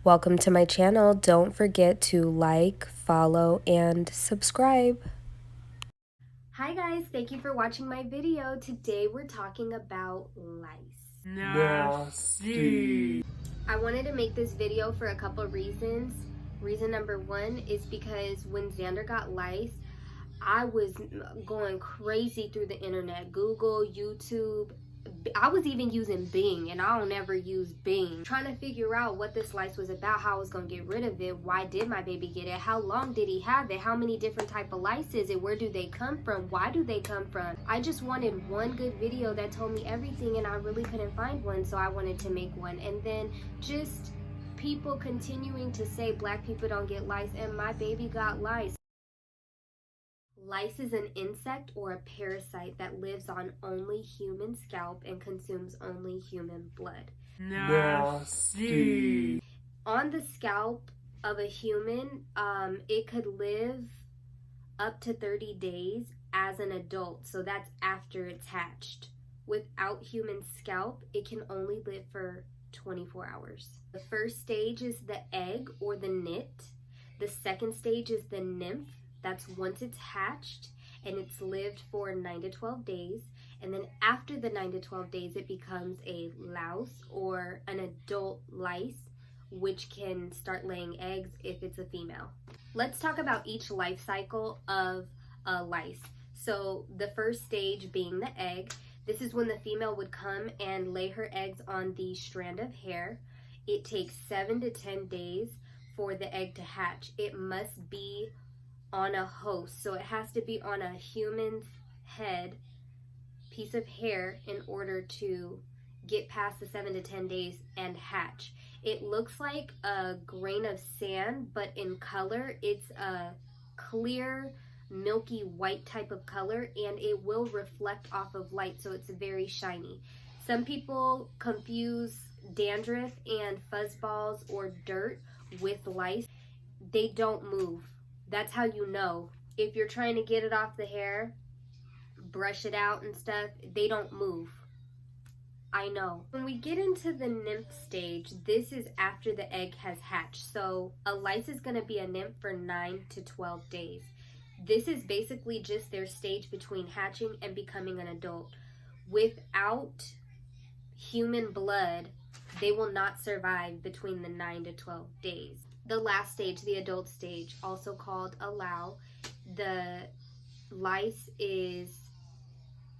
Welcome to my channel. Don't forget to like, follow, and subscribe. Hi guys, thank you for watching my video. Today we're talking about lice. Nasty. I wanted to make this video for a couple reasons. Reason number one is because when Xander got lice, I was going crazy through the internet, Google, YouTube. I was even using Bing, and I don't ever use Bing. Trying to figure out what this lice was about, how I was going to get rid of it, why did my baby get it, how long did he have it, how many different type of lice is it, where do they come from, why do they come from. I just wanted one good video that told me everything, and I really couldn't find one, so I wanted to make one. And then just people continuing to say black people don't get lice, and my baby got lice. Lice is an insect or a parasite that lives on only human scalp and consumes only human blood. Nasty. On the scalp of a human, it could live up to 30 days as an adult, so that's after it's hatched. Without human scalp, it can only live for 24 hours. The first stage is the egg or the nit. The second stage is the nymph. That's once it's hatched and it's lived for 9 to 12 days. And then after the 9 to 12 days, it becomes a louse or an adult lice, which can start laying eggs if it's a female. Let's talk about each life cycle of a lice. So the first stage being the egg. This is when the female would come and lay her eggs on the strand of hair. It takes 7 to 10 days for the egg to hatch. It must be on a host, so it has to be on a human's head piece of hair in order to get past the 7 to 10 days and hatch. It looks like a grain of sand, but in color it's a clear milky white type of color, and it will reflect off of light, so it's very shiny. Some people confuse dandruff and fuzzballs or dirt with lice. They don't move. That's how you know. If you're trying to get it off the hair, brush it out and stuff, they don't move. I know. When we get into the nymph stage, this is after the egg has hatched. So a lice is going to be a nymph for 9 to 12 days. This is basically just their stage between hatching and becoming an adult. Without human blood, they will not survive between the 9 to 12 days. The last stage, the adult stage, also called a low. The lice is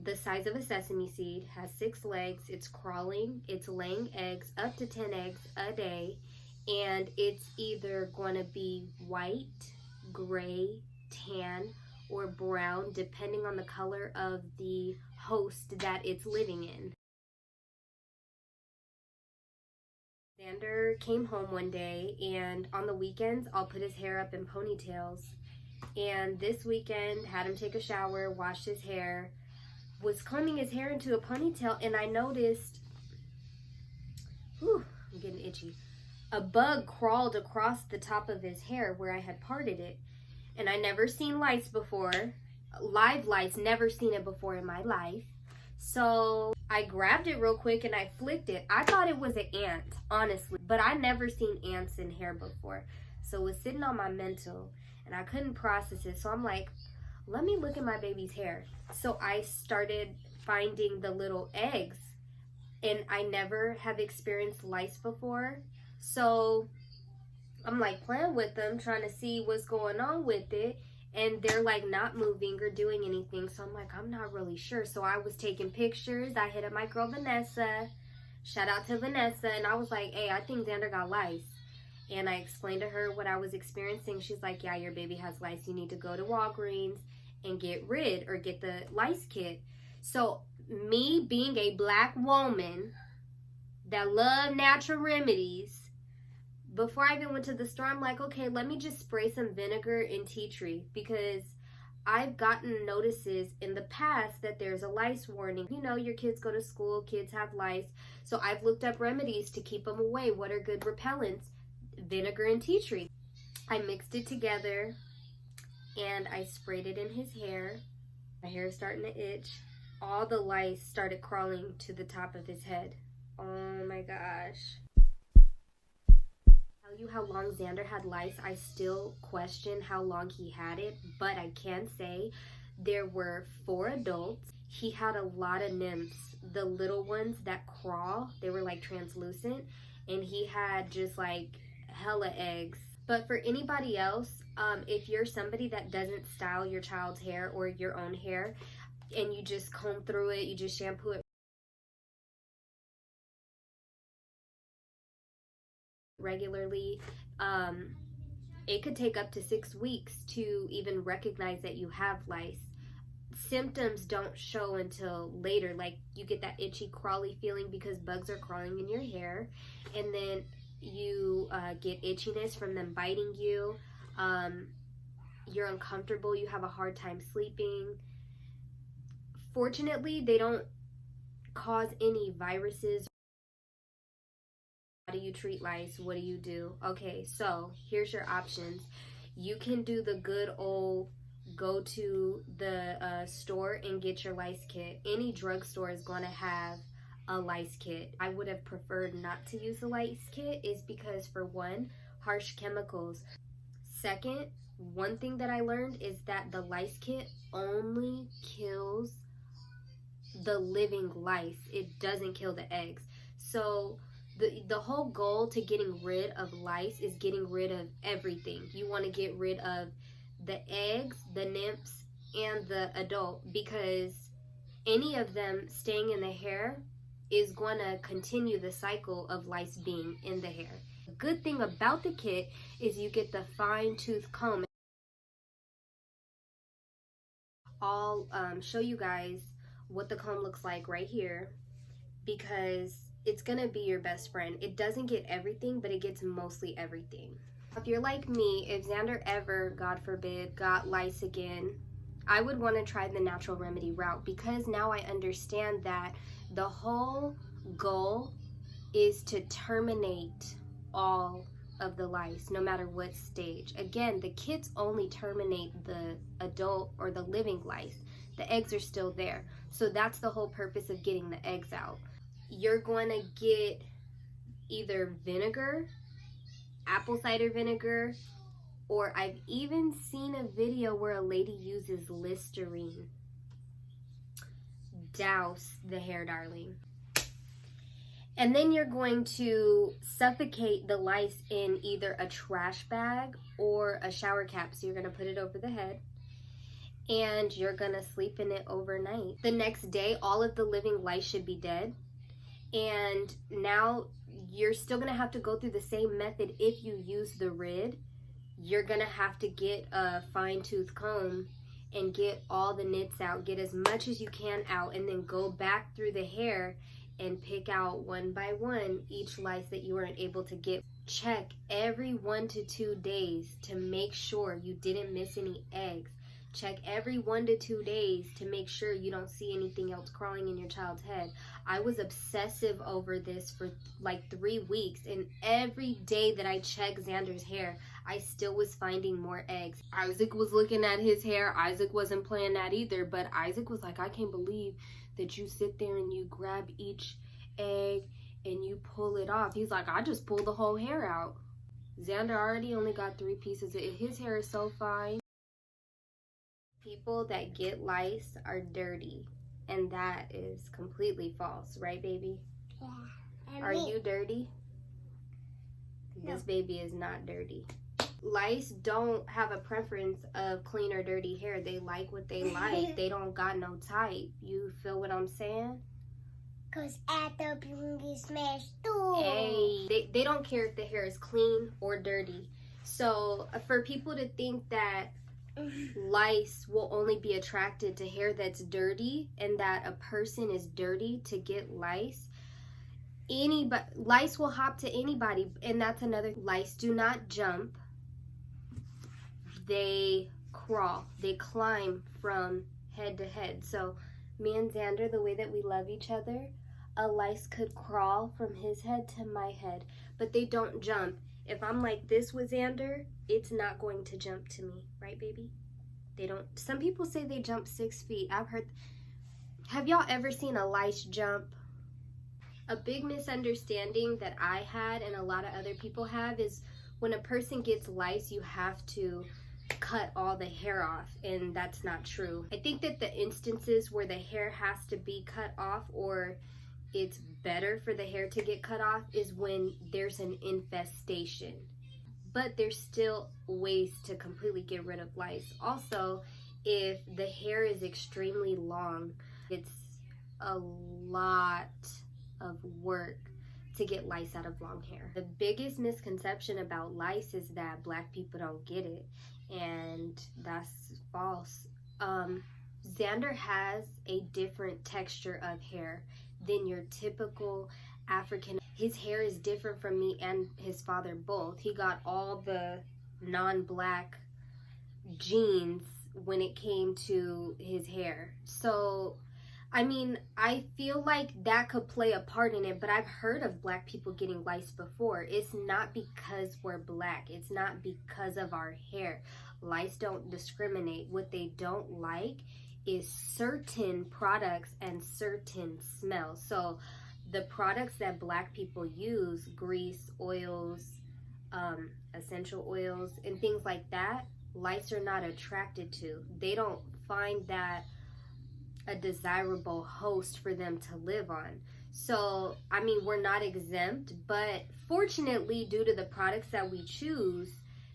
the size of a sesame seed, has 6 legs, it's crawling, it's laying eggs, up to 10 eggs a day, and it's either going to be white, gray, tan, or brown, depending on the color of the host that it's living in. Xander came home one day, and on the weekends I'll put his hair up in ponytails, and this weekend had him take a shower, washed his hair, was combing his hair into a ponytail, and I noticed, I'm getting itchy, a bug crawled across the top of his hair where I had parted it. And I never seen lice before, live lice, never seen it before in my life. So I grabbed it real quick and I flicked it. I thought it was an ant, honestly, but I never seen ants in hair before. So it was sitting on my mental and I couldn't process it. So I'm like, let me look at my baby's hair. So I started finding the little eggs, and I never have experienced lice before. So I'm like playing with them, trying to see what's going on with it. And they're like not moving or doing anything. So I'm like, I'm not really sure. So I was taking pictures. I hit up my girl Vanessa. Shout out to Vanessa. And I was like, hey, I think Xander got lice. And I explained to her what I was experiencing. She's like, yeah, your baby has lice. You need to go to Walgreens and get rid or get the lice kit. So me being a black woman that love natural remedies, before I even went to the store, I'm like, okay, let me just spray some vinegar and tea tree, because I've gotten notices in the past that there's a lice warning. You know, your kids go to school, kids have lice. So I've looked up remedies to keep them away. What are good repellents? Vinegar and tea tree. I mixed it together and I sprayed it in his hair. My hair is starting to itch. All the lice started crawling to the top of his head. Oh my gosh. you how long Xander had lice. I still question how long he had it, but I can say there were 4 adults. He had a lot of nymphs, the little ones that crawl. They were like translucent, and he had just like hella eggs. But for anybody else, if you're somebody that doesn't style your child's hair or your own hair, and you just comb through it, you just shampoo it regularly, it could take up to 6 weeks to even recognize that you have lice. Symptoms don't show until later, like you get that itchy crawly feeling because bugs are crawling in your hair, and then you get itchiness from them biting you. You're uncomfortable, you have a hard time sleeping. Fortunately, they don't cause any viruses. How do you treat lice? What do you do? Okay, so here's your options. You can do the good old go to the store and get your lice kit. Any drugstore is going to have a lice kit. I would have preferred not to use the lice kit is because, for one, harsh chemicals. Second, one thing that I learned is that the lice kit only kills the living lice. It doesn't kill the eggs. So the whole goal to getting rid of lice is getting rid of everything. You want to get rid of the eggs, the nymphs, and the adult, because any of them staying in the hair is going to continue the cycle of lice being in the hair. The good thing about the kit is you get the fine tooth comb. I'll show you guys what the comb looks like right here, because it's gonna be your best friend. It doesn't get everything, but it gets mostly everything. If you're like me, if Xander ever, God forbid, got lice again, I would want to try the natural remedy route, because now I understand that the whole goal is to terminate all of the lice, no matter what stage. Again, the kits only terminate the adult or the living lice. The eggs are still there. So that's the whole purpose of getting the eggs out. You're going to get either vinegar, apple cider vinegar, or I've even seen a video where a lady uses Listerine. Douse the hair, darling. And then you're going to suffocate the lice in either a trash bag or a shower cap. So you're going to put it over the head, and you're going to sleep in it overnight. The next day, all of the living lice should be dead. And now you're still going to have to go through the same method. If you use the Rid, you're going to have to get a fine tooth comb and get all the nits out. Get as much as you can out, and then go back through the hair and pick out one by one each lice that you weren't able to get. Check every 1 to 2 days to make sure you didn't miss any eggs. Check every 1 to 2 days to make sure you don't see anything else crawling in your child's head. I was obsessive over this for like 3 weeks, and every day that I checked Xander's hair, I still was finding more eggs. Isaac was looking at his hair. Isaac wasn't playing that either, but Isaac was like, I can't believe that you sit there and you grab each egg and you pull it off. He's like, I just pulled the whole hair out. Xander already only got 3 pieces. His hair is so fine. People that get lice are dirty, and that is completely false, right, baby? Yeah. Are you dirty? No. This baby is not dirty. Lice don't have a preference of clean or dirty hair. They like what they like. They don't got no type. You feel what I'm saying? Cause at the beauty smash too. Hey, they don't care if the hair is clean or dirty. So for people to think that lice will only be attracted to hair that's dirty, and that a person is dirty to get lice, lice will hop to anybody. And that's another. Lice do not jump. They crawl. They climb from head to head. So me and Xander, the way that we love each other, a lice could crawl from his head to my head, but they don't jump. If I'm like this with Xander, it's not going to jump to me, right, baby? They don't. Some people say they jump 6 feet. I've heard. Have y'all ever seen a lice jump? A big misunderstanding that I had and a lot of other people have is when a person gets lice, you have to cut all the hair off, and that's not true. I think that the instances where the hair has to be cut off, or it's better for the hair to get cut off, is when there's an infestation. But there's still ways to completely get rid of lice. Also, if the hair is extremely long, it's a lot of work to get lice out of long hair. The biggest misconception about lice is that Black people don't get it, and that's false. Xander has a different texture of hair than your typical African. His hair is different from me and his father both. He got all the non-Black genes when it came to his hair. So I mean, I feel like that could play a part in it, but I've heard of Black people getting lice before. It's not because we're Black. It's not because of our hair. Lice don't discriminate. What they don't like is certain products and certain smells. So the products that Black people use, grease, oils, essential oils, and things like that, lice are not attracted to. They don't find that a desirable host for them to live on. So, I mean, we're not exempt, but fortunately, due to the products that we choose,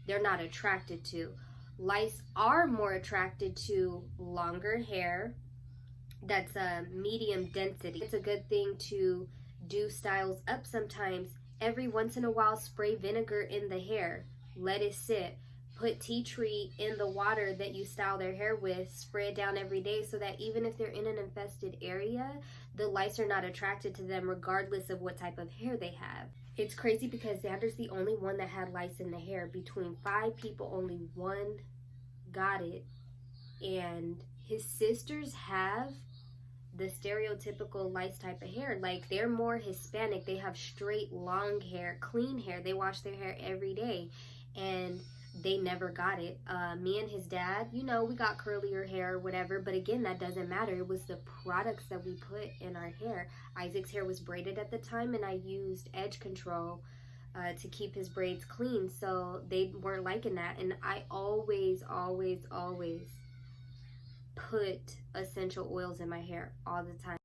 they're not attracted to. Lice are more attracted to longer hair that's a medium density. It's a good thing to do styles up sometimes. Every once in a while, spray vinegar in the hair, let it sit. Put tea tree in the water that you style their hair with, spray it down every day, so that even if they're in an infested area, the lice are not attracted to them regardless of what type of hair they have. It's crazy because Xander's the only one that had lice in the hair. Between 5 people, only 1 got it. And his sisters have the stereotypical lice type of hair. Like, they're more Hispanic. They have straight, long hair, clean hair. They wash their hair every day. And they never got it. Me and his dad, you know, we got curlier hair or whatever, but again, that doesn't matter. It was the products that we put in our hair. Isaac's hair was braided at the time, and I used edge control to keep his braids clean, so they weren't liking that. And I always put essential oils in my hair all the time,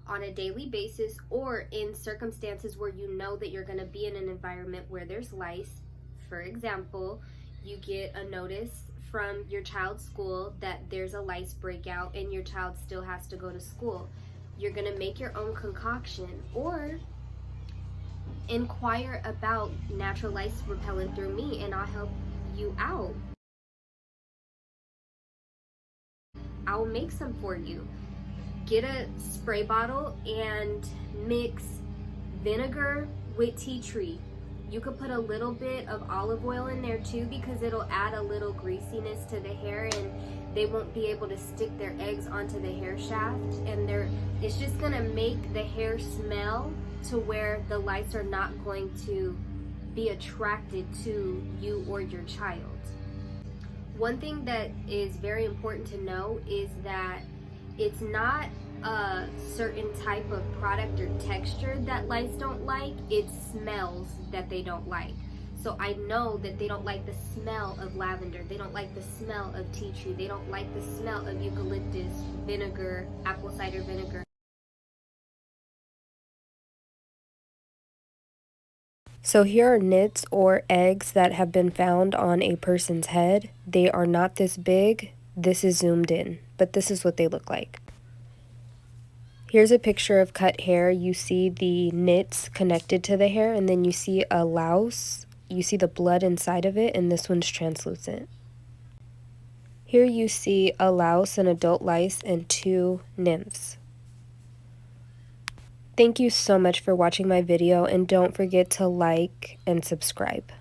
on a daily basis, or in circumstances where you know that you're going to be in an environment where there's lice. For example, you get a notice from your child's school that there's a lice breakout and your child still has to go to school. You're going to make your own concoction, or inquire about natural lice repellent through me, and I'll help you out. I'll make some for you. Get a spray bottle and mix vinegar with tea tree. You could put a little bit of olive oil in there too, because it'll add a little greasiness to the hair, and they won't be able to stick their eggs onto the hair shaft, and it's just gonna make the hair smell to where the lice are not going to be attracted to you or your child. One thing that is very important to know is that it's not a certain type of product or texture that lice don't like, it's smells that they don't like. So I know that they don't like the smell of lavender, they don't like the smell of tea tree, they don't like the smell of eucalyptus, vinegar, apple cider vinegar. So here are nits or eggs that have been found on a person's head. They are not this big. This is zoomed in, but this is what they look like. Here's a picture of cut hair. You see the nits connected to the hair, and then you see a louse. You see the blood inside of it, and this one's translucent. Here you see a louse, an adult lice, and 2 nymphs. Thank you so much for watching my video, and don't forget to like and subscribe.